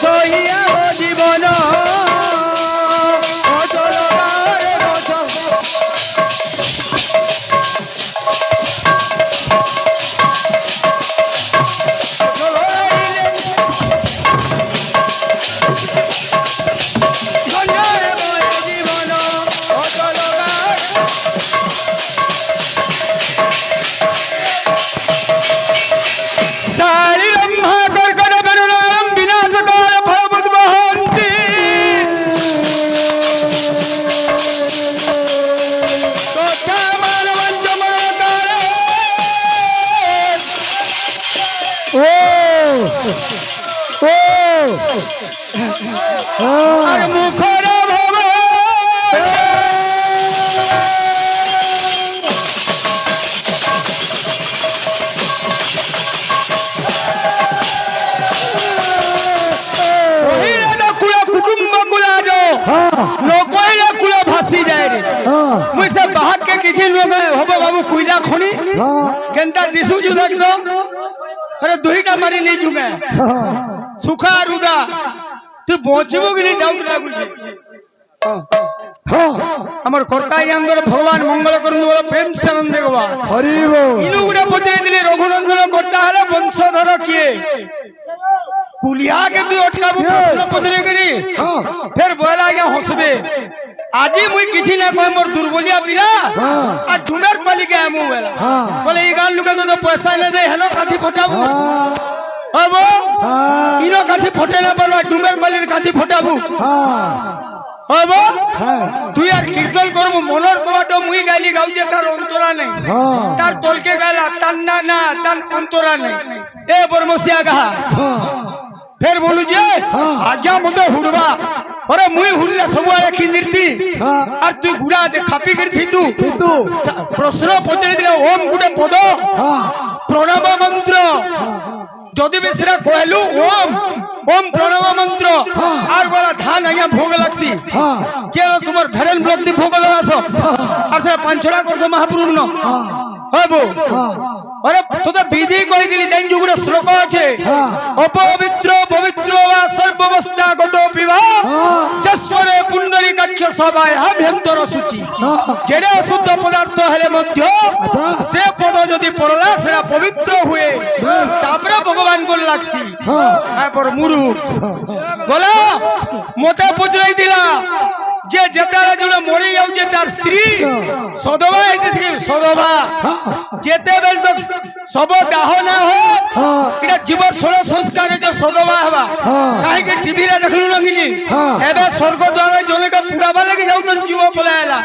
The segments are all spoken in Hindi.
সহিয়া জীবন মুখর কুটুম্ব কুলাজ নকইলে কুল ভাসি যায় রে মুই সে বাহাকে কিছু লোক হব বাবু কুইলা খনি কেনটা দিশু জু একদম আরে দুইটা মারি নেই জুগে সুখা রুদা তুই বঞ্চিব কি ডাউট লাগুছে আমার কর্তা ইয়াঙ্গর ভগবান মঙ্গল করুন বলো প্রেম সানন্দে গোবা হরিব ইনু গুড়া পচরে দিলে রঘুনন্দন কর্তা হলে বংশধর কিয়ে কুলিয়া के तू अटकाबू प्रश्न पचरे करी फिर बोला आगे हंसबे আজি মুই কিছু না কই মোর দুর্বলিয়া পিলা আর ঢুমের পালি কে আমু বেলা বলে এই গান লুকে তো পয়সা না দে হেনো কাঠি ফটাবু হবো ইনো কাঠি ফটে না বলো ঢুমের পালির কাঠি ফটাবু হবো তুই আর কীর্তন করবো মনর কবাটো মুই গাইলি গাউছে তার অন্তরা নেই তার তলকে গাইলা তার না না তার অন্তরা নেই এ বর্মসিয়া গাহা फिर बोलू जे आज्ञा मते हुड़वा अरे मुई हुड़ले सब आखी निर्ती और तू गुड़ा दे खापी कर थी तू प्रश्न पचरे दिले ओम गुडे पद प्रणव मंत्र जदि बेसरा कहलु ओम ओम प्रणव मंत्र और बोला धान आज्ञा भोग लागसी के तुमर भेड़न ब्लॉक दी भोग लगासो और से पांचरा करसो महापुरुष न हबो अरे तो विधि कहि दिली जान जुगुडे श्लोक আছে अपवित्र पवित्र वा सर्वावस्था गत विवाह जस्वरे पुंडरीकाक्ष सभाय अभ्यंतर सूची जेडे अशुद्ध पदार्थ हेले मध्य से पद जदि पड़ला सेडा पवित्र हुए तापरे भगवान को लागसी पर मुरु गला मते पचराई दिला जे जेतारा जुले मरि जाउचे तार स्त्री सदवा हेतिसी सदवा जेते बेल तक सब दाह ना हो इडा जीवर षोल संस्कार जो सदवा हवा काहे के टीवी रे देखलु रंगिनी एबे स्वर्ग द्वार जने के पुडाबा लगे जाउतन जीव पलायला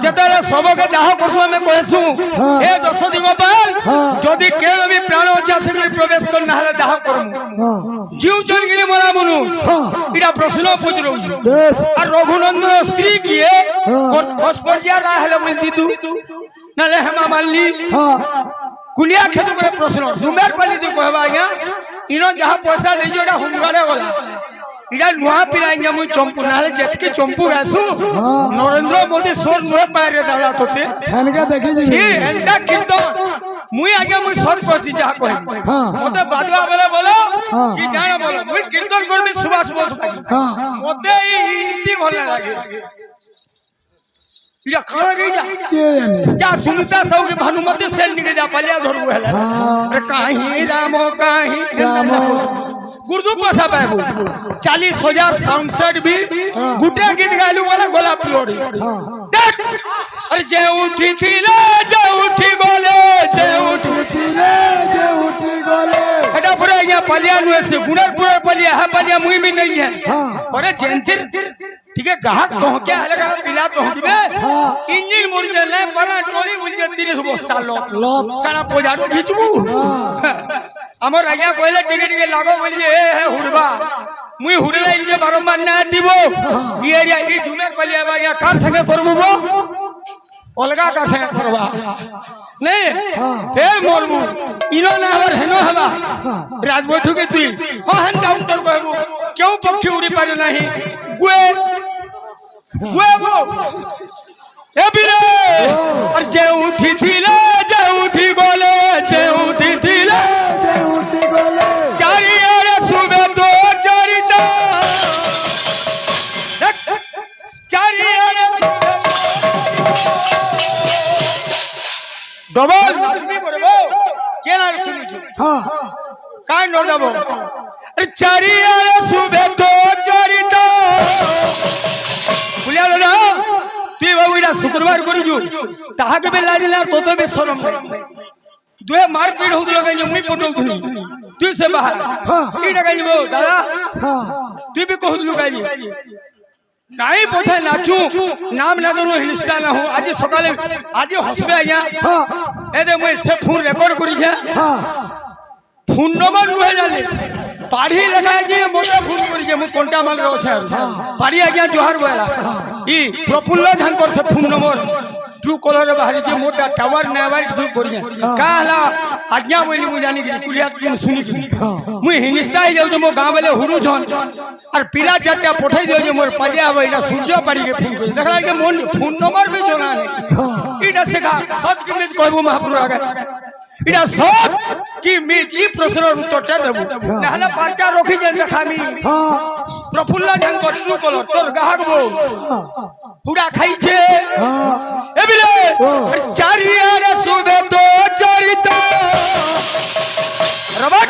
जेतारा सब के दाह करसु हमें कहसु ए 10 दिन पर जदि केनो भी प्राण चासे के प्रवेश कर ना हले दाह करमु जीव चल गिने मरा मनु इडा प्रश्न पूछ रहू और रघुनंदन स्त्री किए हस्पर्जिया रा हले बोलती तू नाले हेमा मानली कुलिया खेतु करे प्रश्न डुमेर पाली दी कहबा आज्ञा इनो जहा पैसा दे जोडा हुमगाडे गला इडा नुआ पिलाइया मुई चंपू नाले जेतके चंपू आसु नरेंद्र मोदी सोर नुए पारे दादा तोते हनका देखि जी एंता कीर्तन मुई आज्ञा मुई सर कोसी जहा कहबी मते बादवा बेले बोलो कि जाना बोलो मुई कीर्तन करबी सुभाष बोस भाई मते ई नीति भल लागे इडा खड़ा गई जा के जाने जा सुनता सब के भानुमति सेल निके जा पलिया धरबु हेला अरे काहे राम गुरदु पैसा पाबू 40,000 साउंड सेट भी गुटे गीत गालू वाला गोला पियोड़ी देख अरे जे उठी थिले जे उठी गोले जे उठी थिले जे उठी गोले एटा पूरा यहां पलिया नुए से गुणरपुर पलिया है पलिया मुई भी नहीं है अरे जेंतिर ठीक है गाहक तो क्या है लगा पिला तो होबे इंजन मुड़ जाने बना टोली बुल जे 30 बस्ता लो काना पोजाडो खिचबू हमर आज्ञा कहले टिकट के लागो बोलिए ए हे हुड़बा मुई हुड़ले इनके बारंबार ना दिबो ई एरिया ई डुमेर पलिया बाया कार संगे करबो अलगा का संगे करबा नहीं हे मोरबू इनो ना हवर हेनो हवा राजबोठू के तुई हन डाउन तर कहबू क्यों पक्षी उड़ी पारे नहीं गुए गुए वो ए बिरे और जे उठी थी ले जे उठी गोले जे उठी थी ले जे उठी गोले चारी अरे सुबह दो चारी करदेव अरे चारियारे सुबे तो चरित बुलिया दादा तुई बाबू इटा शुक्रवार करू ताहा के बे लाजिला तोते बे शरम दुए मारपीट होत लगे जे मुई पटौथुनी तू से बाहर इटा कहि बो दादा तू भी कहलु गाई नाई पोछे नाचू नाम ना करू हिलस्ता ना हो आज सकाले आज हसबे आया एदे मुई से फोन रेकॉर्ड करी छे फोन नंबर नुहे जाले पाढ़ी लगाए जे मोटे फोन करी जे मु कोंटा माल रो छे पाढ़ी आज्ञा जोहार बोला ई प्रफुल्ल झानकर से फोन नंबर ट्रू कलर बाहरी जे मोटा टावर नेवार तू करी काला आज्ञा बोली मु जानी कि कुलिया तुम सुनी मु हिनिस्ता ही जाऊ मो गांव वाले हुरु जन और पीला चट्टा पठाई दियो जे मोर पदिया आवे इटा सूर्य पाड़ी के फोन करी देखला के मोन फोन नंबर भी जोना नहीं इटा से का सच के में कहबो महाप्रभु आगे इटा सब की मीज ई प्रश्न उत्तरटा देबो नहला पार्टा रखी जे देखामी प्रफुल्ल झानकर ट्रू कलर तोर गाहकबो पूरा खाई छे एबिले चारियारे सुबे तो चरित रबट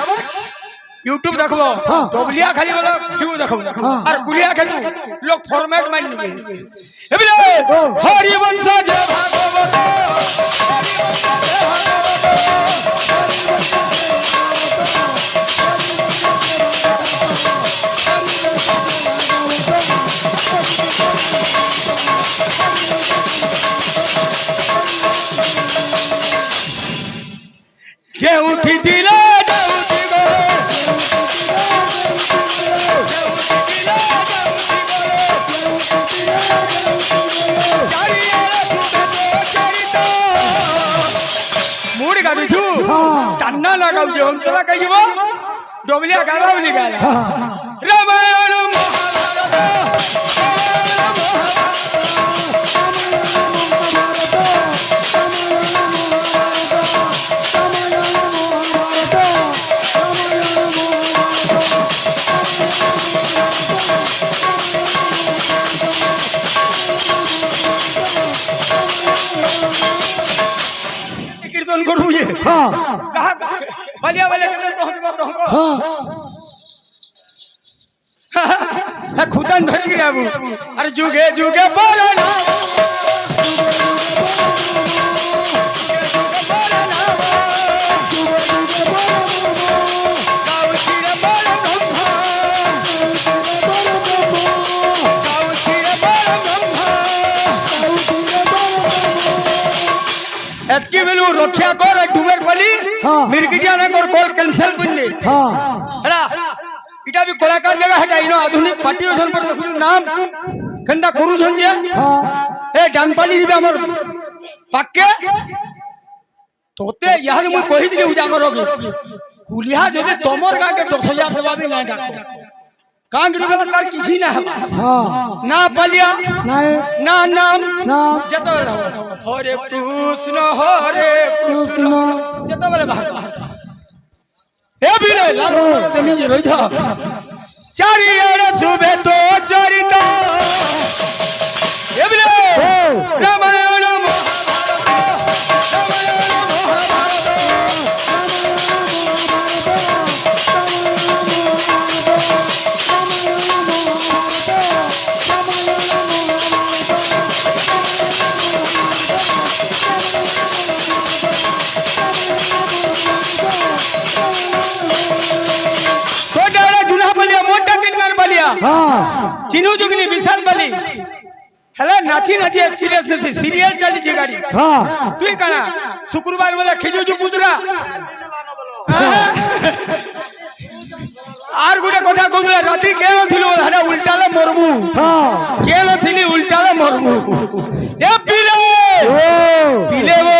YouTube देखबो डबलिया खाली वाला व्यू देखबो और कुलिया के तू लोग फॉर्मेट मान निबे एबिले हरि वंश जे भागवत जे उठी दिला मुड़ी गाड़ी छू तन्ना लगाऊ जे अंतरा कहिबो डबलिया गाला बोली गाला रामायण कीर्तन करू ये कहा बलिया वाले कहते तो हमको हां खुदन धर के आबू अरे जुगे जुगे बोलो ना एतकी बेलू रक्षा कर डुबर पली मिरगिटिया ने कर कॉल कैंसिल करने हेला इटा भी कलाकार जगह हटा इनो आधुनिक पार्टी ओसन पर देखु नाम कंदा करू झंजिया ए डांगपाली दिबे हमर पक्के तोते यार मु कहि दिली उजागर होगे कुलिया जदे तोमर गा के 10000 देबा भी ना डाको कांगरी बदलार किछि ना ना पलिया ना नाम जतो हरे कृष्ण जतो बले बाहर ए बिरे लाल देमी जे रही था चारियारे सुबे तो चरित ए बिरे रामायण चिनू जुगनी विशाल बली हेला नाची नाची एक्सपीरियंस से सीरियल चली जे गाड़ी तू कणा शुक्रवार वाला खिजू जो पुतरा आर गुटे कथा कहला राती के नथिलु हडा उल्टाले मरबू के नथिली उल्टाले मरबू ए पीले वो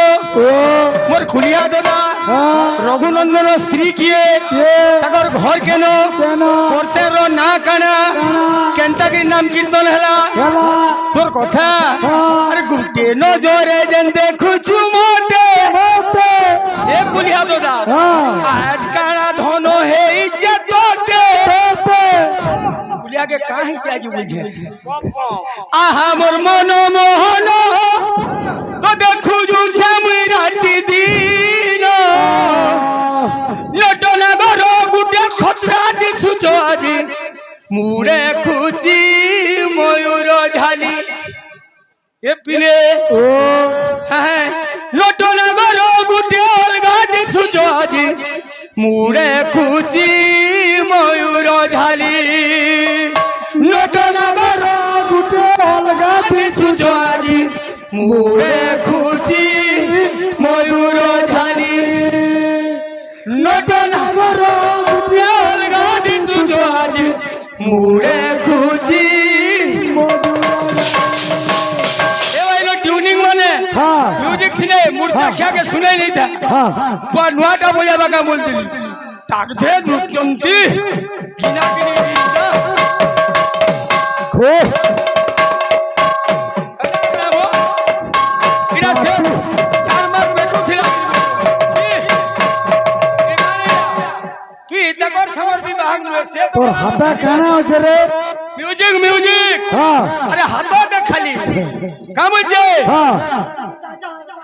मोर खुलिया दादा रघुनंदन स्त्री किए तकर घर केन करते रो ना काना केनता के नाम कीर्तन हला तोर कथा अरे गुटे नजरे जन देखु छु मोते ए खुलिया दादा आज काना धनो हे इज्जत तोते खुलिया के काहे क्या जी बुझे आहा मोर मन मोहन तो देखु जु छमुई राती दिन लटना घर गुटे মুড়ে খুঁজি ময়ূর ঝালি এ পিলে ও হ্যাঁ নটনগর গুটে অলগা দিশুছ আজি মুড়ে খুঁজি ময়ূর ঝালি নটনগর গুটে অলগা দিশুছ আজি মুড়ে খুঁজি ময়ূর ঝালি নটনগর গুটে অলগা দিশুছ আজি মুড়ে খুঁজি ट्यूनिंग माने हाँ म्यूजिक सिने मूर्छा क्या के सुने नहीं था हाँ पर नुआटा बजाबा का बोल दिली ताक दे नृत्यंती किना किनी गीता खो इना से तारमार बेटू थिला तू इतकर समर विभाग में से तो और हाथा काना होचे रे म्यूजिक म्यूजिक हाँ अरे हाथों तक खाली का बोलचे हाँ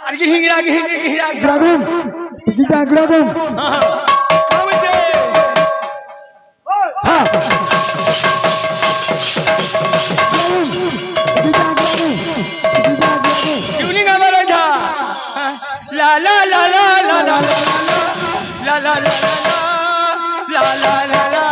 अरे हिंगरा हिंगरा ग्रादम गीता ग्रादम हां का बोलचे हाँ गीता ग्रादम ट्यूनिंग हमारा था ला ला ला ला ला ला ला ला ला ला ला ला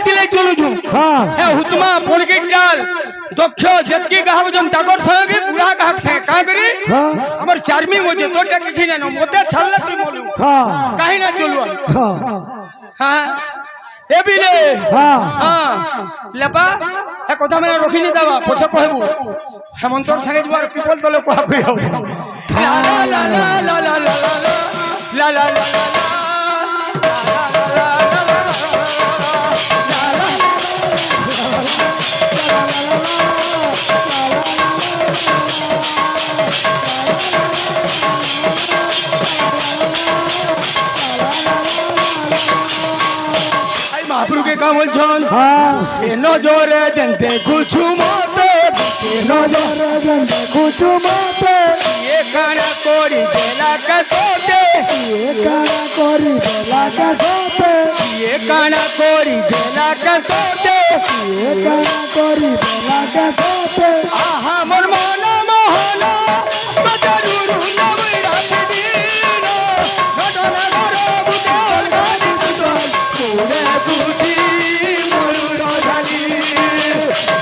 हाँ हुतमा फोड़के डाल दक्ष जतकी गावजन तागर सगे बुढ़ा गाहक से का करी हाँ हमर चार्मी मोजे तोटा किछि ना मोते छल्ला तू मोलू हाँ काहे ना चलुआ हाँ हां ए बिले हाँ हां लेपा ए কথা মানে রখিনি দাবা পছে কইবু হেমন্তর সঙ্গে দুবার পিপল দলে কোয়া কইও লা লা লা লা লা লা লা লা লা महाप्रभु के का बोलछन हाँ ए नजरे जनते कुछ मते ए नजर जंदे कुछ माते ये काना कोरी जेला का सोते ये काना कोरी बेला का सोते ये काना कोरी जेला का सोते ये काना कोरी बेला का सोते आहा मोर मन मोहन बदरुरु नवरा दीनो नडना गरो बुतल गादी सुतल कोरे कुटी मयूर झाली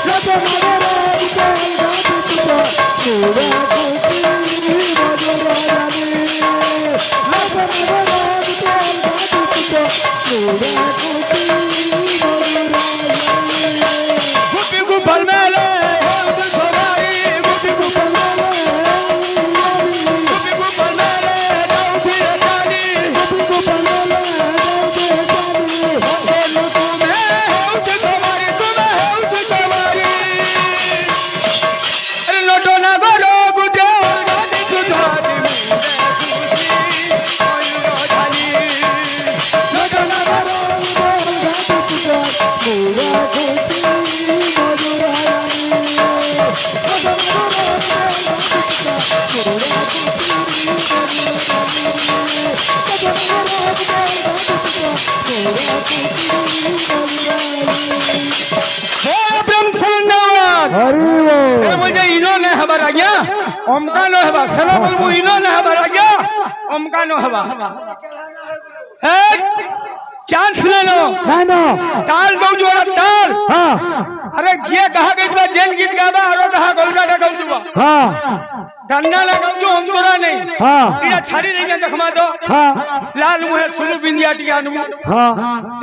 नजर नजर बुतल गादी तुतो कोरे कुटी नजर रानी नजर नजर बुतल गादी तुतो कोरे कुटी नजर रानी गुपी गुपल मेले होद सवारी गुपी गुपल मेले गुपी गुपल मेले जाऊथी जानी को बनाला दे जानी बोलू तुम्हें होद सवारी अरे लोटो ना गरो गुटे गादी सुधारी मयूर झाली नजर नजर बुतल गादी तुतो कोरे कुटी नजर रानी नजर नजर बुतल गादी तुतो कोरे ब्रह्म सलंदावाद हरि बोल मुझे इन्होंने हबर आ गया ओमका नो हवा सना बोलबो इन्होंने हबर आ गया ओमका नो हवा है चांस ले लो नहीं नो ताल दो जोड़ा ताल हाँ अरे ये कहा गई बा जैन गीत गाबा और कहा गोलका ढकल जुबा हाँ गन्ना लगाओ जो अंतरा नहीं हाँ इना छाड़ी नहीं जा देखमा दो हाँ लाल मुहे सुनु बिंदिया टिया नु हाँ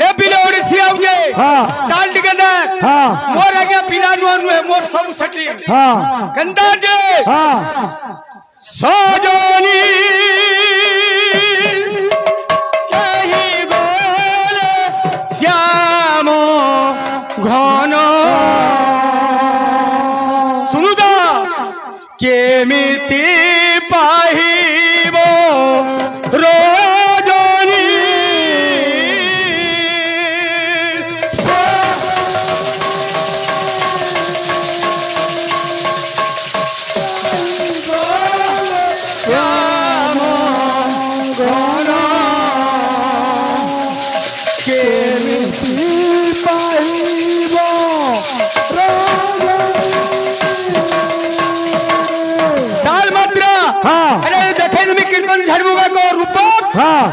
ए बिले ओडिसी आउजे हाँ ताल टिके ना हाँ मोर आगे पिला नु अनु है मोर सब सटी हाँ गंदा जे हाँ सजनी चाही गोले श्याम घन सुनुदा केमिति पा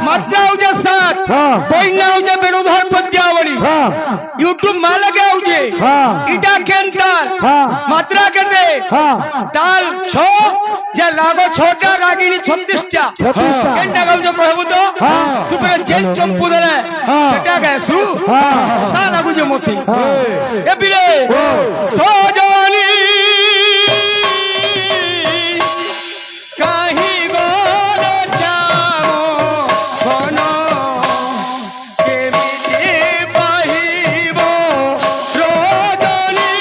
मात्रा होजे 7 हाँ। बहिना होजे बेणुधर पद्यावली हाँ। यूट्यूब मालके होजे हाँ। इटा केंताल हाँ। मात्रा केते हाँ। ताल 6 जे रागो 6टा रागिनी 36टा 36टा केंटा गाउजो कहबो तो हाँ। तुपरे जेन चंपू देले हाँ। सेटा गायसु हाँ। सा लागुजे मोती हाँ। ए बिले सजनी काहि गोरे श्याम घन केमिति पाहिब रजनी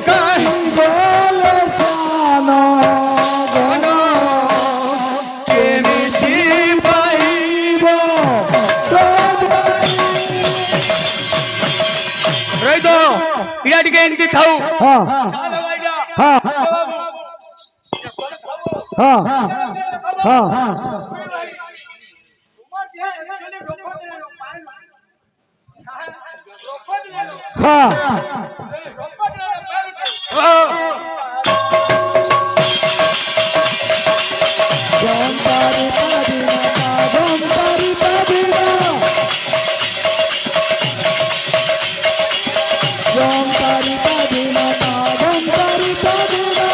काहि बोले श्याम घन केमिति पाहिब रही तो इड़ा टिके एंती थाउ हाँ। हाँ। हाँ। हाँ। हाँ। जम तारी तादीना जम तारी तादीना जम तारी तादीना जम तारी तादीना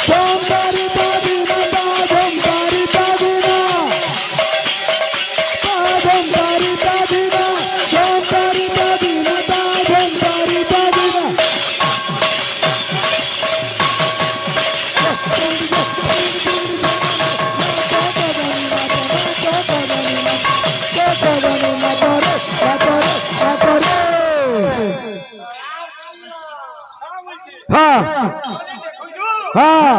जम तारी तादीना जम तारी तादीना जम तारी तादीना जम तारी तादीना जम तारी तादीना हाँ। हाँ।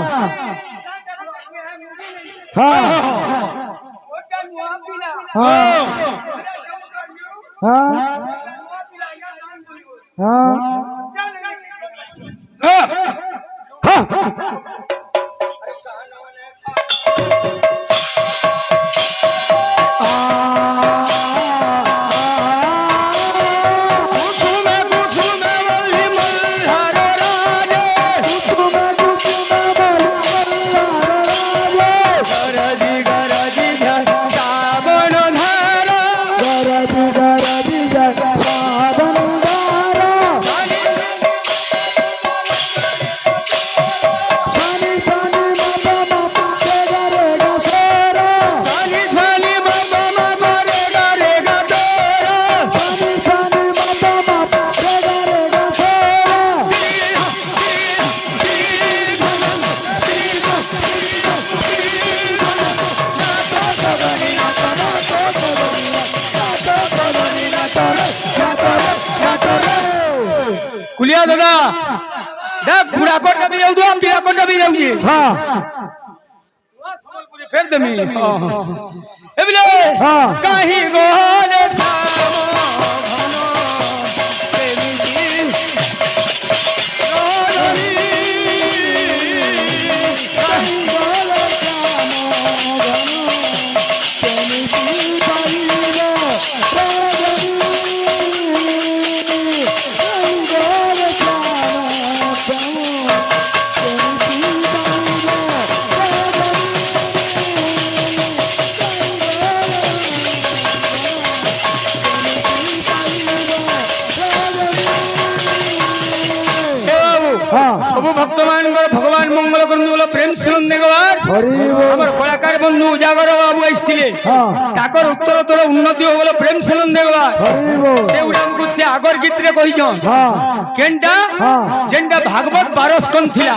हाँ। कुलिया दादा देख बुढ़ा कोट भी जाऊ दो पीला कोट भी जाऊ जी हाँ। फिर दमी ए बिले हाँ। काहि गोरे श्याम घन केमिति रजनी काहि गोरे श्याम सब भक्त मान भगवान मंगल करनु बोला प्रेम सुन देगवार हमर कलाकार बंधु उजागर बाबू आइसथिले ताकर उत्तरोत्तर उन्नति हो बोला प्रेम सुन देगवार से उडा हमकु से आगर गीत रे कहि जन केनटा जेनटा भागवत 12 स्कंद थिला